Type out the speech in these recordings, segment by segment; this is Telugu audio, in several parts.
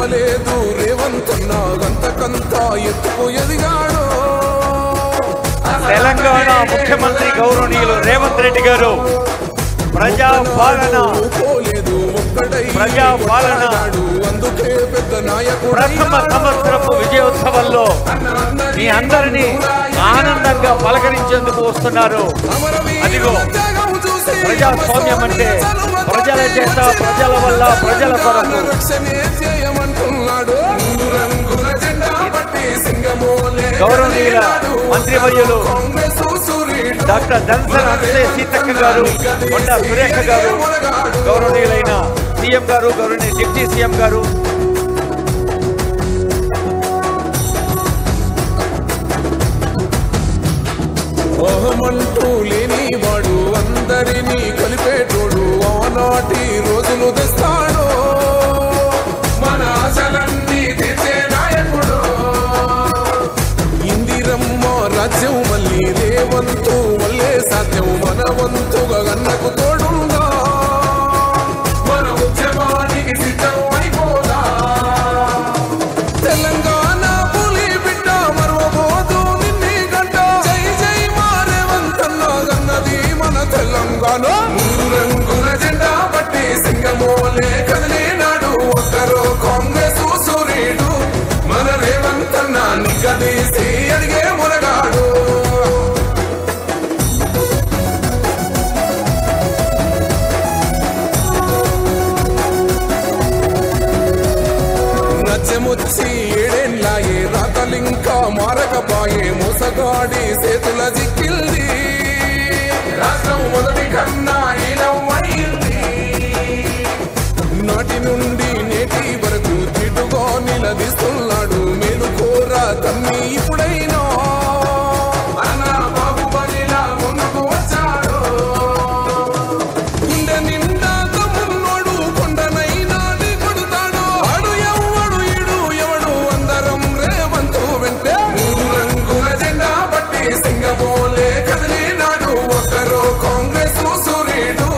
నడవలేదు రేవంతన్న గంతకంతా ఎత్తుకు ఎదిగాడు తెలంగాణ ముఖ్యమంత్రి గౌరవనీయులు రేవంత్ రెడ్డి గారు ప్రజాపాలన అందుకే పెద్ద నాయకుడు ప్రథమ సంవత్సరపు విజయోత్సవంలో మీ అందరినీ ఆనందంగా పలకరించేందుకు వస్తున్నారు. అదిగో ప్రజాస్వామ్యం అంటే ప్రజల చేత ప్రజల వల్ల ప్రజల కొరకు. గౌరవనీయుల మంత్రివర్యులు డాక్టర్ ధన్సన్ అంతే సీతక్క గారు, కొండ సురేఖ గారు, గౌరవనీయులైన సీఎం గారు, గౌరవనీయ డిప్యూటీ సీఎం గారు, ఓహమంటూ లేని వాడు అందరినీ కలిపేటోడు ఆనాటి రోజులు తెస్తాడు మన ఆశలన్నీ తెచ్చే నాయకుడు ఇందిరమ్మ రాజ్యం మళ్ళీ రేవంతు వల్లే సాధ్యం మన వంతుగా గన్నకు తోడుందా మన ఉద్యమానికి సిద్ధం అయిపోదా తెలంగాణ పులి బిడ్డ మరవబోదు నిన్ని గంట జై జై మారేవంతన్న గన్నది మన తెలంగాణ మూడు రంగుల జెండా పట్టి సింగమోలే కదిలినాడు ఒక్కరో కాంగ్రెస్ సూర్యుడు మన రేవంతన్న నిగ్గదీసి అడిగే మునగాడు నచ్చముచ్చి ఏడేళ్ళాయే రాతలింకా మారకపాయే మోసగాడి చేతుల జిక్కిల్ది రాష్ట్రం మొదటి కన్నా ఈనవ్వయింది నాటి నుండి నేటి వరకు తిటుగా నిలదీస్తున్నాడు మేలుకోర తమ్మి ఇప్పుడైనా అన్న బాబుబలిలా ముందుకు వచ్చాడు గుండె నిండా తమ్మున్నోడు కొండనైనా కొడుతాడు ఆడు ఎవడు ఈడు ఎవడు అందరం రేవంతు వెంటే మూడు రంగుల జెండా పట్టి సింగమోలే కదిలినాడు ఒక్కరో కాంగ్రెస్ సూర్యుడు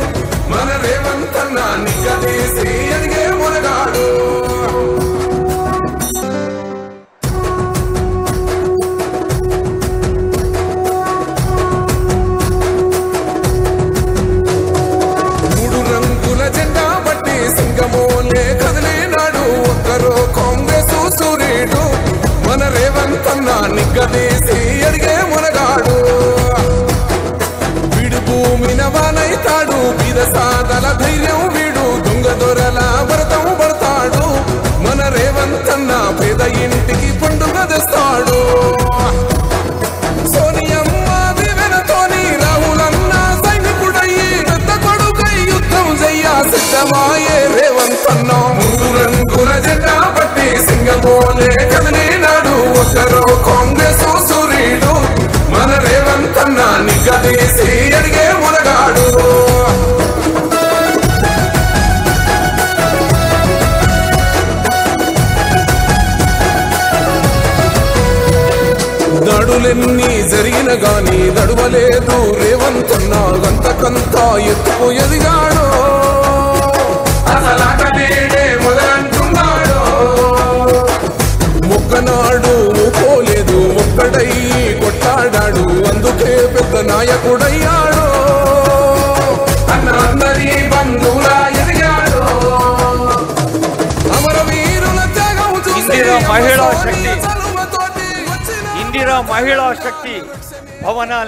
మన రేవంతన్న నిగ్గదీసి అడిగే మునగాడు మూడు రంగుల జెండా పట్టి సింగమోలే కదిలినాడు ఒక్కరో కాంగ్రెస్ సూర్యుడు మన రేవంతన్న నిగ్గదీసి అడిగే మునగాడు వీడు భూమిన వానైతాడు బీద సాదల ధైర్యం వీడు దొంగ దొరల భరతం పడతాడు మన రేవంతన్న పేద ఇంటికి పండుగ తెస్తాడు సోనియమ్మ దివెనతోని రాహులన్న సైనికుడయ్యి పెద్ద కొడుకై యుద్ధం చెయ్య సిద్ధమాయే రేవంతన్న మూడు రంగుల జెండా పట్టి సింగమోలే కదిలినాడు ఒక్కరో కాంగ్రెస్ సూర్యుడు మన రేవంతన్న నిగ్గదీసి అడిగే మునగాడు దాడులెన్ని జరిగిన గాని నడవలేదు రేవంతన్న గంతకంతా ఎత్తుకు ఎదిగాడు అసలాటేడే మొదలంటున్నాడు మొక్కనాడు పోలేదు ఒక్కడై కొట్లాడాడు అందుకే పెద్ద నాయకుడయ్యాడు అన్న అందరి బంధువులా ఎదిగాడు అమరవీరుల త్యాగం చూసి ఇందిరా మహిళా శక్తి భవనాలు